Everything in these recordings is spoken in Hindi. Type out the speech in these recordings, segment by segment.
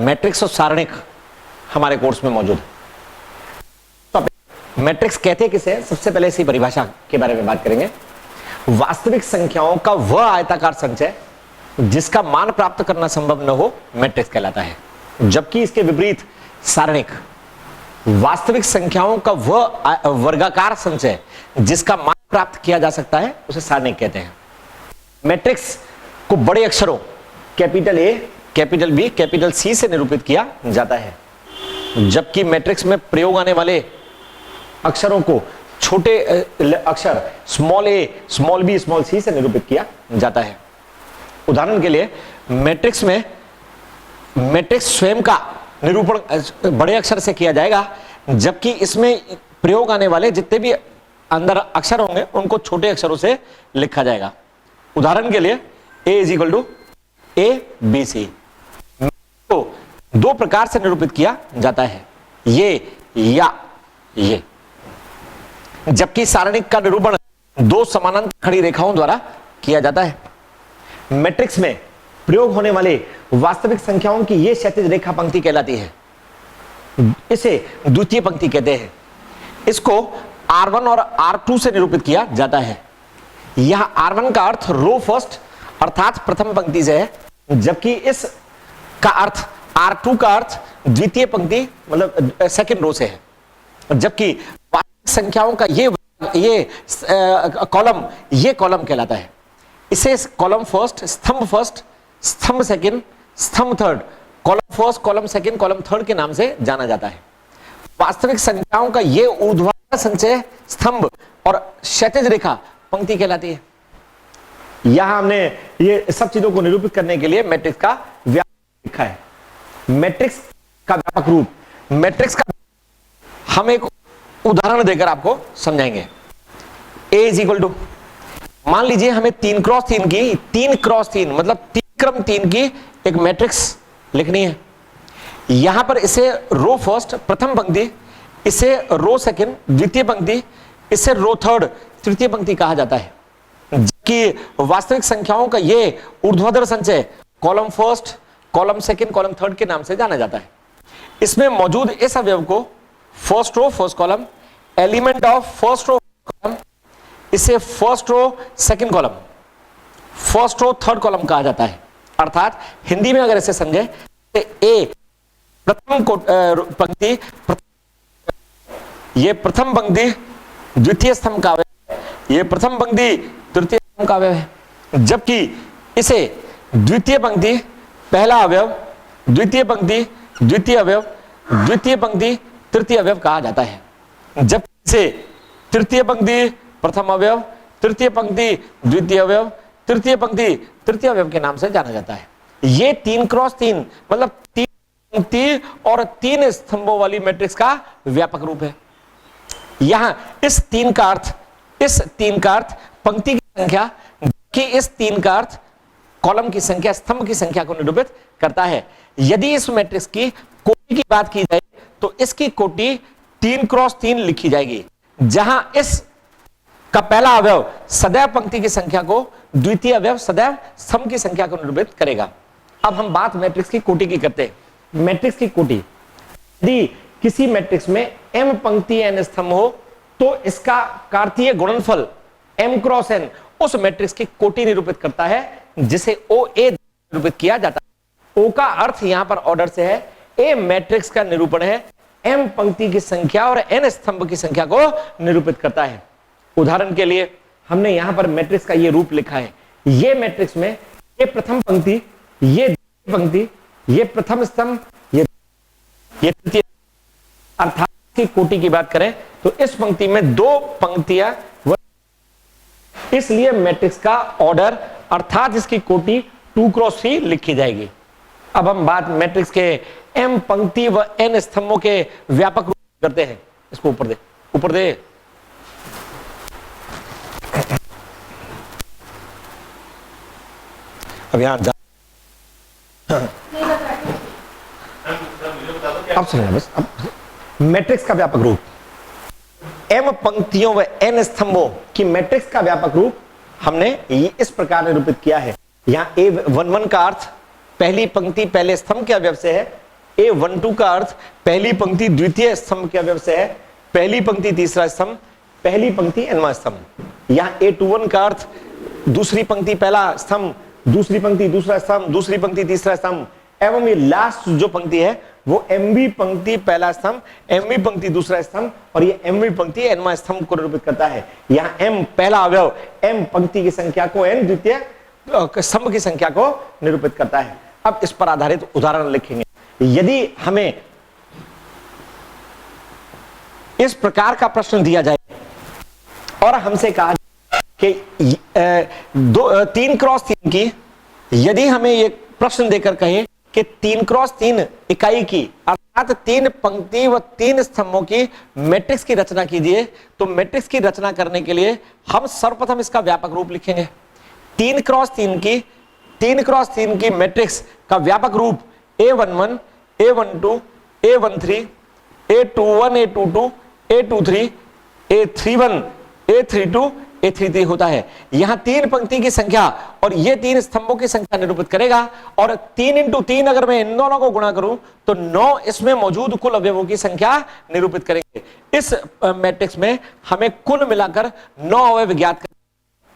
मैट्रिक्स और सारणिक हमारे कोर्स में मौजूद है। मैट्रिक्स कहते किसे? सबसे पहले इसी परिभाषा के बारे में बात करेंगे। वास्तविक संख्याओं का वह आयताकार संचय जिसका मान प्राप्त करना संभव न हो, मैट्रिक्स कहलाता है। जबकि इसके विपरीत सारणिक वास्तविक संख्याओं का वह वर्गाकार संचय जिसका मान प्राप्त किया जा सकता है, उसे सारणिक कहते हैं। मैट्रिक्स को बड़े अक्षरों capital A, capital B, capital C से निरूपित किया जाता है, जबकि मैट्रिक्स में प्रयोग आने वाले अक्षरों को छोटे अक्षर स्मॉल ए, स्मॉल बी, स्मॉल सी से निरूपित किया जाता है। उदाहरण के लिए मैट्रिक्स में मैट्रिक्स स्वयं का निरूपण बड़े अक्षर से किया जाएगा, जबकि इसमें प्रयोग आने वाले जितने भी अंदर अक्षर होंगे उनको छोटे अक्षरों से लिखा जाएगा। उदाहरण के लिए A is equal to A B C को दो प्रकार से निरूपित किया जाता है, ये या ये, जबकि सारणिक का निरूपण दो समानांतर खड़ी रेखाओं द्वारा किया जाता है। मैट्रिक्स में प्रयोग होने वाले वास्तविक संख्याओं की यह क्षैतिज रेखा पंक्ति कहलाती है, इसे द्वितीय पंक्ति कहते हैं। इसको R1 और R2 से निरूपित किया जाता है। यह R1 का अर्थ रो फर्स्ट अर्थात प्रथम पंक्ति से है, जबकि इस का अर्थ R2 का अर्थ द्वितीय पंक्ति मतलब सेकंड रो से है। जबकि वास्तविक संख्याओं का ये कॉलम कहलाता है। इसे कॉलम फर्स्ट, स्तंभ सेकंड, स्तंभ third, column first, column second, column third के नाम से जाना जाता है। वास्तविक संख्याओं का ये ऊर्ध्वाधर संचय स्तंभ और क्षैतिज रेखा पंक्ति कहलाती है। यहां हमने ये सब चीजों को निरूपित करने के लिए मैट्रिक्स का व्यापक लिखा है। मैट्रिक्स का व्यापक रूप, मैट्रिक्स का हम एक उदाहरण देकर आपको समझाएंगे। ए इज इक्वल टू, मान लीजिए हमें 3x3 की 3x3 मतलब 3 क्रम 3 की एक मैट्रिक्स लिखनी है। यहां पर इसे रो फर्स्ट प्रथम पंक्ति, इसे रो सेकंड द्वितीय पंक्ति, इसे रो थर्ड तृतीय पंक्ति कहा जाता है। जबकि वास्तविक संख्याओं का ये ऊर्ध्वाधर संचय column first, column second, column third के नाम से जाना जाता है। इसमें मौजूद इस अवयव को first row first column, element of first row column, इसे first row second column, first row third column कहा जाता है। अर्थात हिंदी में अगर इसे समझे तो ए प्रथम पंक्ति, ये प्रथम पंक्ति द्वितीय स्तंभ का अवयव, ये प्रथम पंक्ति तृतीय स्तंभ का अवयव है। जबकि इसे द्वितीय पंक्ति पहला अवयव, द्वितीय पंक्ति द्वितीय अवयव, द्वितीय पंक्ति तृतीय अवयव कहा जाता है। जबकि इसे तृतीय पंक्ति प्रथम अवयव, तृतीय पंक्ति द्वितीय अवयव, तृतीय पंक्ति तृतीय अवयव के नाम से जाना जाता है। ये 3x3 मतलब 3 पंक्ति और 3 स्तंभों वाली मैट्रिक्स का व्यापक रूप है। यहां इस 3 का अर्थ पंक्ति की संख्या, कि इस 3 का अर्थ कॉलम की संख्या, स्तंभ की संख्या को निरूपित करता है। यदि इस मैट्रिक्स की कोटि की बात की जाए तो इसकी कोटि 3x3 लिखी जाएगी, जहां इस का पहला अवयव सदैव पंक्ति की संख्या को, द्वितीय अवयव सदैव स्तंभ की संख्या को निरूपित करेगा। अब हम बात मैट्रिक्स की कोटि की करते हैं। मैट्रिक्स की कोटि, यदि किसी मैट्रिक्स में m पंक्ति n स्तंभ हो तो इसका कार्तीय गुणनफल m×n उस मैट्रिक्स की कोटि निरूपित करता है, जिसे OA निरूपित किया जाता है। O का अर्थ यहां पर ऑर्डर से है। A मैट्रिक्स का निरूपण है, m पंक्ति की संख्या और n स्तंभ की संख्या को निरूपित करता है। उदाहरण के लिए हमने यहां पर मैट्रिक्स का ये रूप लिखा है। ये मैट्रिक्स में ये प्रथम पंक्ति, ये द्वितीय पंक्ति, ये प्रथम स्तंभ, ये तृतीय। अर्थात की कोटि की बात करें तो इस पंक्ति में 2 पंक्तियां, इसलिए मैट्रिक्स का ऑर्डर अर्थात इसकी कोटि 2x3 लिखी जाएगी। अब हम बात मैट्रिक्स के m पंक्ति व n स्तंभों के व्यापक रूप करते हैं। इसको ऊपर दे। अब यहां अब सुनिए बस। अब मैट्रिक्स का व्यापक रूप, m पंक्तियों व n स्तंभों की मैट्रिक्स का व्यापक रूप हमने इस प्रकार निरूपित किया है। यहां A11 का अर्थ पहली पंक्ति पहले स्तंभ के अवयव से है, A12 का अर्थ पहली पंक्ति द्वितीय स्तंभ के अवयव से है, पहली पंक्ति तीसरा स्तंभ, पहली पंक्ति nवां स्तंभ। यहां A21 का अर्थ दूसरी पंक्ति पहला स्तंभ, दूसरी पंक्ति दूसरा स्तंभ, दूसरी पंक्ति तीसरा स्तंभ, एवं ये लास्ट जो पंक्ति है वो एमवी पंक्ति पहला स्तंभ, एमवी पंक्ति दूसरा स्तंभ और ये एमवी पंक्ति nवां स्तंभ को निरूपित करता है। यहां m पहला अवयव, m पंक्ति की संख्या को, n द्वितीय स्तंभ की संख्या को निरूपित करता है। अब इस पर आधारित उदाहरण लिखेंगे। यदि हमें इस प्रकार का प्रश्न दिया जाए और हमसे कहा कि 3x3 की, यदि हमें यह प्रश्न देकर कहे कि 3x3 इकाई की अर्थात 3 पंक्ति व 3 स्तंभों की मैट्रिक्स की रचना कीजिए, तो मैट्रिक्स की रचना करने के लिए हम सर्वप्रथम इसका व्यापक रूप लिखेंगे। 3x3 की मैट्रिक्स का व्यापक रूप A11, A12, A13, A21, A22, A23, A31, A32, A33 होता है। यहां 3 पंक्ति की संख्या और ये 3 स्तंभों की संख्या निरूपित करेगा और 3 इंटू 3 अगर मैं इन दोनों को गुणा करूं तो 9 इसमें मौजूद कुल अवयवों की संख्या निरूपित करेंगे। इस मैट्रिक्स में हमें कुल मिलाकर 9 अवयव ज्ञात करने,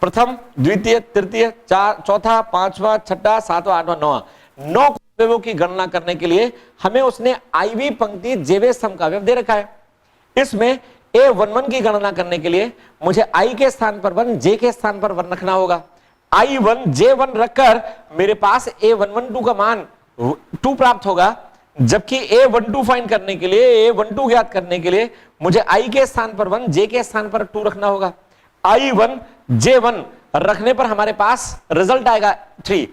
प्रथम, द्वितीय, तृतीय, चौथा, पांचवा, छठा, सातवां, आठवां, नौवां, 9 अवयवों की गणना करने के लिए हमें उसने आईवी पंक्ति जेवे स्तंभ का अवयव दे रखा है। इसमें A11 की गणना करने के लिए मुझे I के स्थान पर 1, J के स्थान पर 1 रखना होगा। I1 J1 रखकर मेरे पास A112 का मान 2 प्राप्त होगा, जबकि A12 फाइंड करने के लिए, A12 ज्ञात करने के लिए मुझे I के स्थान पर 1, J के स्थान पर 2 रखना होगा। I1 J1 रखने पर हमारे पास रिजल्ट आएगा 3।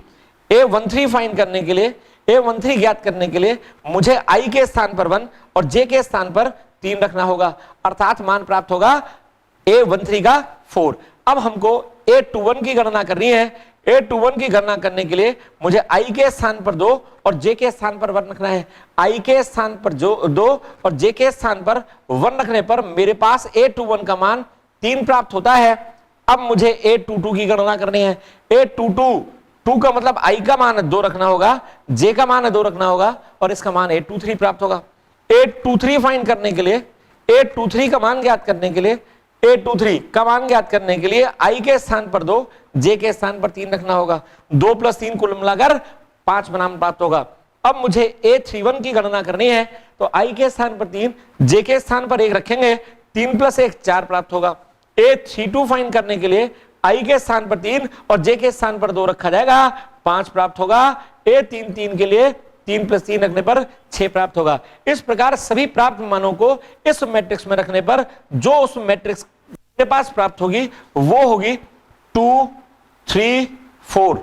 A13 फाइंड करने के लिए, A13 ज्ञात करने के लिए मुझे I के स्थान पर 1 और J के स्थान पर 3 रखना होगा, अर्थात मान प्राप्त होगा A13 का 4। अब हमको A21 की गणना करनी है। A21 की गणना करने के लिए मुझे I के स्थान पर 2 और J के स्थान पर 1 रखना है। I के स्थान पर 2 और J के स्थान पर 1 रखने पर मेरे पास A21 का मान 3 प्राप्त होता है। अब मुझे A22 की गणना करनी है। A22 2 का मतलब I का मान 2 रखना होगा, J का मान 2 रखना होगा और इसका मान A23 प्राप्त होगा। A23 फाइंड करने के लिए, A23 का मान ज्ञात करने के लिए, A23 का मान ज्ञात करने के लिए I के स्थान पर 2, J के स्थान पर 3 रखना होगा। 2 + 3 कुल मिलाकर 5 मान प्राप्त होगा। अब मुझे A31 की गणना करनी है, तो I के स्थान पर 3, J के स्थान पर 1 रखेंगे, 3 + 1 4 प्राप्त होगा। A32 फाइंड करने के लिए I के स्थान पर 3 और J के स्थान पर 2 रखा जाएगा, 5 प्राप्त होगा। A33 के लिए 3 + 3 रखने पर 6 प्राप्त होगा। इस प्रकार सभी प्राप्त मानों को इस मैट्रिक्स में रखने पर जो उस मैट्रिक्स के पास प्राप्त होगी वो होगी 2, 3, 4,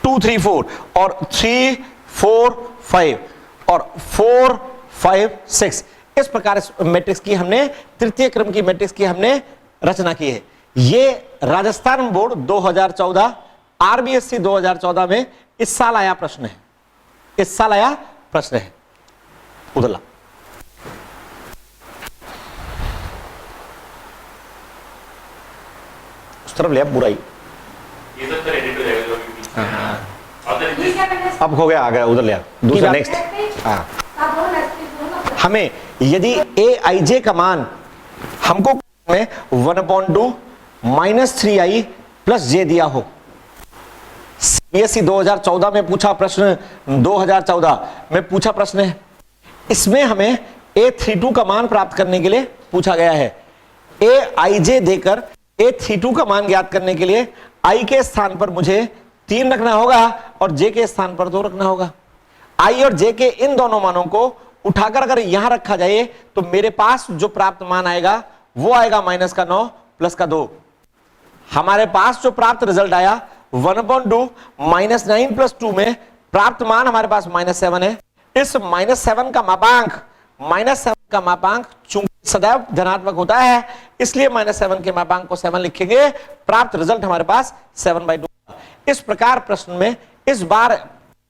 2, 3, 4 और 3, 4, 5 और 4, 5, 6। इस प्रकार इस मैट्रिक्स की हमने, तृतीय क्रम की मैट्रिक्स की हमने रचना की है। ये राजस्थान बोर्ड 2014, RBSC 2014 में इस साल आया प्रश्न है, इस साल आया प्रश्न है। उधला उस तरफ ले, अब बुराई अब हो गया, आ गया, उधर ले आ। दूसरा नेक्स्ट। हाँ, हमें यदि AIJ का मान हमको 1/2 -3I + J दिया हो, CBSE 2014 में पूछा प्रश्न, 2014 में पूछा प्रश्न है। इसमें हमें A32 का मान प्राप्त करने के लिए पूछा गया है। AIJ देकर A32 का मान ज्ञात करने के लिए I के स्थान पर मुझे 3 रखना होगा और J के स्थान पर 2 रखना होगा। I और J के इन दोनों मानों को उठाकर अगर यहां रखा जाए तो मेरे पास जो प्राप्त मान आएगा वो आएगा -9 + 2। हमारे पास जो प्राप्त रिजल्ट आया 1/2 -9 + 2 में प्राप्त मान हमारे पास -7 है। इस -7 का मापांक चूंकि सदैव धनात्मक होता है, इसलिए -7 के मापांक को 7 लिखेंगे। प्राप्त रिजल्ट हमारे पास 7/2। इस प्रकार प्रश्न में इस बार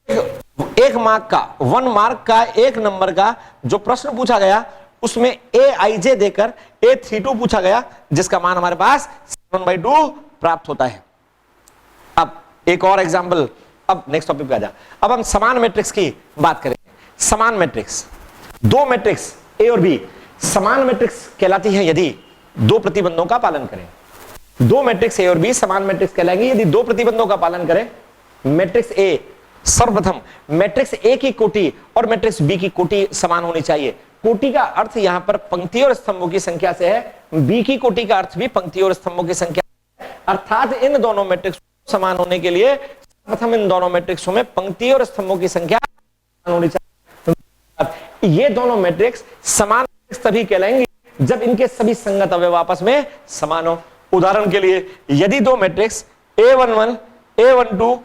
1 मार्क का, 1 मार्क का 1 नंबर का जो प्रश्न पूछा गया उसमें AIJ देकर A32 पूछा गया, जिसका मान हमारे पास 7/2 प्राप्त होता है। अब एक और एग्जांपल, अब नेक्स्ट टॉपिक पे आ जा। अब हम समान मैट्रिक्स की बात करेंगे। समान मैट्रिक्स, दो मैट्रिक्स ए और बी समान मैट्रिक्स कहलाती है यदि दो प्रतिबंधों का पालन करें। दो मैट्रिक्स ए और बी समान मैट्रिक्स कहलाएंगे यदि दो प्रतिबंधों का पालन करें। मैट्रिक्स ए, सर्वप्रथम मैट्रिक्स ए की कोटि और मैट्रिक्स बी की कोटि समान होनी चाहिए। कोटि का अर्थ यहां पर पंक्ति और स्तंभों की संख्या से है, बी की कोटि का अर्थ भी पंक्ति और स्तंभों की संख्या, अर्थात इन दोनों मैट्रिक्स समान होने के लिए प्रथम इन दोनों मैट्रिक्सों में पंक्ति और स्तंभों की संख्या समान होनी चाहिए। ये दोनों मैट्रिक्स समान तभी कहलाएंगे जब इनके सभी संगत अवयव आपस में समान हो। उदाहरण के लिए यदि दो matrix A11, A12,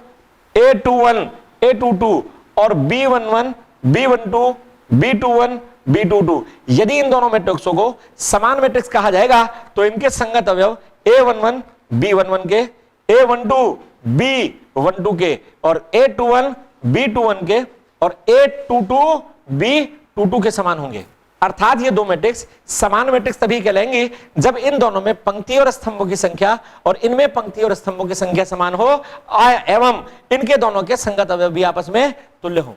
A21, A22 और B11, B12, B21, B22 यदि इन दोनों मैट्रिक्सों को समान मैट्रिक्स कहा जाएगा तो इनके संगत अवयव A11 B11 के, A12 B12 के और A21 B21 के और A22 B22 के समान होंगे। अर्थात ये दो मैट्रिक्स समान मैट्रिक्स तभी कहलाएंगे जब इन दोनों में पंक्ति और स्तंभों की संख्या और इनमें पंक्ति और स्तंभों की संख्या समान हो एवं इनके दोनों के संगत अवयव भी आपस में तुल्य हो।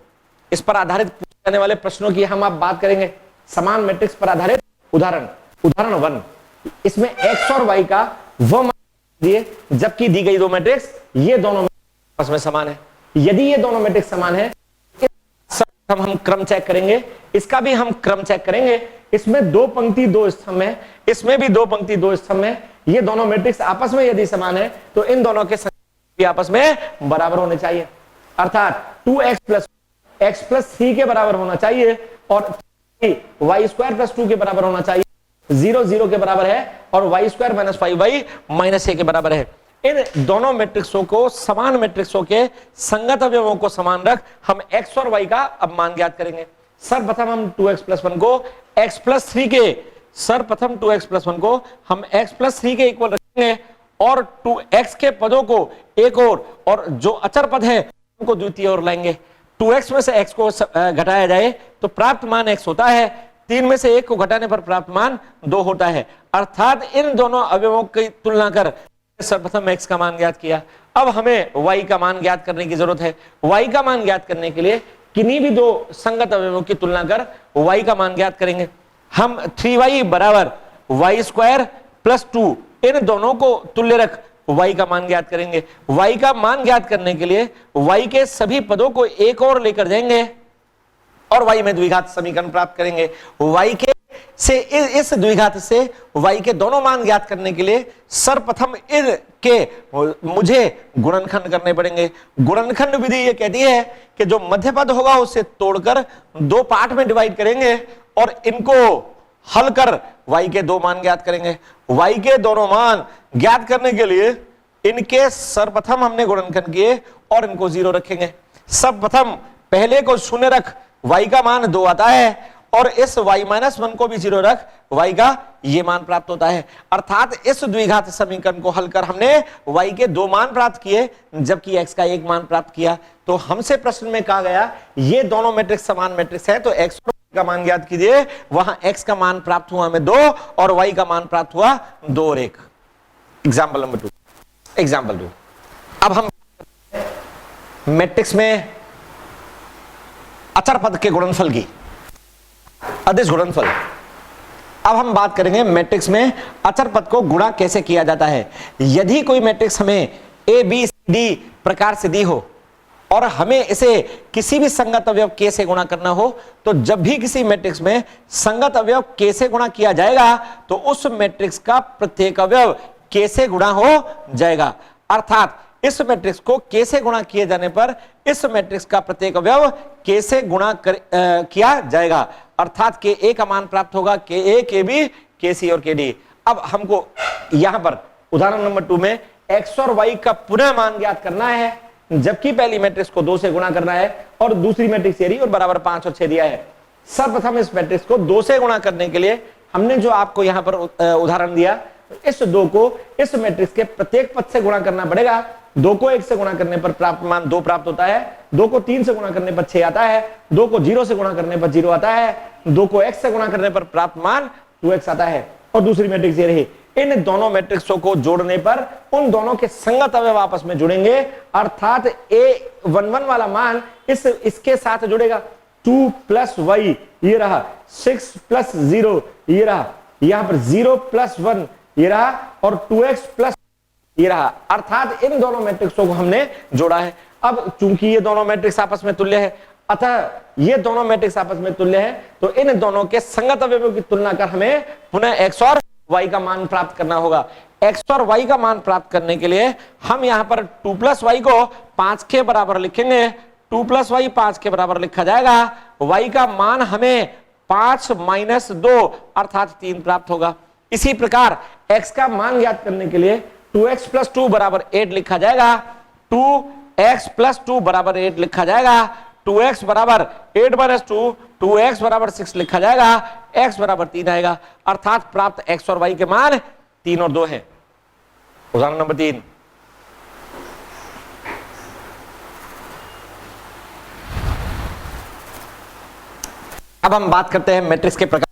इस पर आधारित पूछे जाने वाले प्रश्नों की हम आप बात करेंगे। समान मैट्रिक्स पर आधारित उदाहरण 1, इसमें x और y का वह मान दिए जबकि दी गई दो मैट्रिक्स ये दोनों आपस में समान है। यदि ये दोनों मैट्रिक्स समान है हम क्रम चेक करेंगे, इसका भी हम क्रम चेक करेंगे। इसमें दो पंक्ति दो स्तंभ है, इसमें भी दो पंक्ति दो स्तंभ है। ये दोनों मैट्रिक्स आपस में यदि समान है तो इन दोनों के संख्या भी आपस में बराबर होने चाहिए। अर्थात 2x प्लस x प्लस 3 के बराबर होना चाहिए और y स्क्वायर प्लस 2 के बराबर होना चाहिए। 0 0 के बराबर है और y square minus 5y minus 1 के बराबर है। इन दोनों मैट्रिक्सों को समान मैट्रिक्सों के संगत अवयवों को समान रख हम x और y का अब मान ज्ञात करेंगे। सर्वप्रथम हम 2x प्लस 1 को x प्लस 3 के सर्वप्रथम 2x प्लस 1 को हम x प्लस 3 के इक्वल रखेंगे और 2x के पदों को एक और जो अचर पद है उनको द्वितीय ओर लाएंगे। 2x में से x को घटाया जाए तो प्राप्त मान x होता है, 3 में से 1 को घटाने पर प्राप्त मान 2 होता है। अर्थात इन दोनों अवयवों की तुलना कर सर्वप्रथम x का मान ज्ञात किया। अब हमें y का मान ज्ञात करने की जरूरत है। y का मान ज्ञात करने के लिए किन्हीं भी दो संगत अवयवों की तुलना कर y का मान ज्ञात करेंगे। हम 3y बराबर y स्क्वायर प्लस 2 इन दोनों को तुल्य रख y का मान ज्ञात करेंगे। y का मान ज्ञात करने के लिए y के सभी पदों को एक और लेकर जाएंगे और y में द्विघात समीकरण प्राप्त करेंगे। y के से इस द्विघात से y के दोनों मान ज्ञात करने के लिए सर्वप्रथम इनके मुझे गुणनखंड करने पड़ेंगे। गुणनखंड विधि ये कहती है कि जो मध्य पद होगा उसे तोड़कर दो पार्ट में डिवाइड करेंगे और इनको हल कर y के दो मान ज्ञात करेंगे। y के दोनों मान ज्ञात करने के लिए इनके सर्वप्रथम हमने गुणनखंड किए और इनको 0 रखेंगे। सर्वप्रथम पहले को 0 रख, y का मान 2 आता है और इस y-1 को भी 0 रख, y का ये मान प्राप्त होता है। अर्थात इस द्विघात समीकरण को हल कर हमने y के 2 मान प्राप्त किए जबकि x का 1 मान प्राप्त किया। तो हमसे प्रश्न में कहा गया ये दोनों मैट्रिक्स समान मैट्रिक्स है तो x का मान ज्ञात कीजिए। वहां x का मान प्राप्त हुआ हमें 2 और y का मान प्राप्त हुआ 2 और 1। Example number 2। एग्जाम्पल 2, अब हम मैट्रिक्स में अचर पद के गुणनफल की अदिश गुणनफल। अब हम बात करेंगे मैट्रिक्स में अचर पद को गुणा कैसे किया जाता है। यदि कोई मैट्रिक्स हमें ए बी सी डी प्रकार से दी हो और हमें इसे किसी भी संगत अवयव के से गुणा करना हो तो जब भी किसी मैट्रिक्स में संगत अवयव के से गुणा किया जाएगा तो उस मैट्रिक्स का प्रत्येक अवयव के से गुणा हो जाएगा। अर्थात इस मैट्रिक्स को के से गुणा किए जाने पर इस मैट्रिक्स का प्रत्येक अवयव के से गुणा किया जाएगा। अर्थात के ए का मान प्राप्त होगा, के ए, के बी, के सी और के डी। अब हमको यहां पर उदाहरण नंबर 2 में x और y का पुनः मान ज्ञात करना है जबकि पहली मैट्रिक्स को 2 से गुणा करना है और दूसरी मैट्रिक्स ये रही और बराबर 5 और 6 दिया है। सर्वप्रथम इस मैट्रिक्स को 2 से गुणा करने के लिए हमने जो आपको यहां पर उदाहरण दिया, इस 2 को इस मैट्रिक्स के प्रत्येक पद से गुणा करना पड़ेगा। 2 को 1 से गुणा करने पर प्राप्त मान 2 प्राप्त होता है, 2 को 3 से गुणा करने पर 6 आता है, 2 को 0 से गुणा करने पर 0 आता है, 2 को x से गुणा करने पर प्राप्त मान 2x आता है और दूसरी मैट्रिक्स ये रही। इन दोनों मैट्रिक्सों को जोड़ने पर उन दोनों के संगत अवयव आपस में जुड़ेंगे। अर्थात A11 वाला मान इसके साथ जुड़ेगा, 2 प्लस वाई ये रहा, 6 प्लस 0 ये रहा, यहां पर 0 प्लस 1 ये रहा और 2x प्लस ये रहा। अर्थात इन दोनों मैट्रिक्सों को हमने जोड़ा है। अब चूंकि ये दोनों मैट्रिक्स आपस में तुल्य है, अतः ये दोनों मैट्रिक्स आपस में तुल्य है, तो इन दोनों के संगत अवयवों की तुलना कर हमें पुनः x और y का मान प्राप्त करना होगा। x और y का मान प्राप्त करने के लिए हम यहां पर 2 प्लस वाई को 5 के बराबर लिखेंगे। 2 प्लस वाई 5 के बराबर लिखा जाएगा। y का मान हमें 5 माइनस 2 अर्थात 3 प्राप्त होगा। इसी प्रकार x का मान ज्ञात करने के लिए 2x प्लस 2 बराबर 8 लिखा जाएगा। 2x प्लस 2 बराबर 8 लिखा जाएगा। 2x बराबर 8 माइनस 2, 2x बराबर 6 लिखा जाएगा। x बराबर 3 आएगा। अर्थात प्राप्त x और y के मान 3 और 2 है। उदाहरण नंबर 3, अब हम बात करते हैं मैट्रिक्स के प्रकार।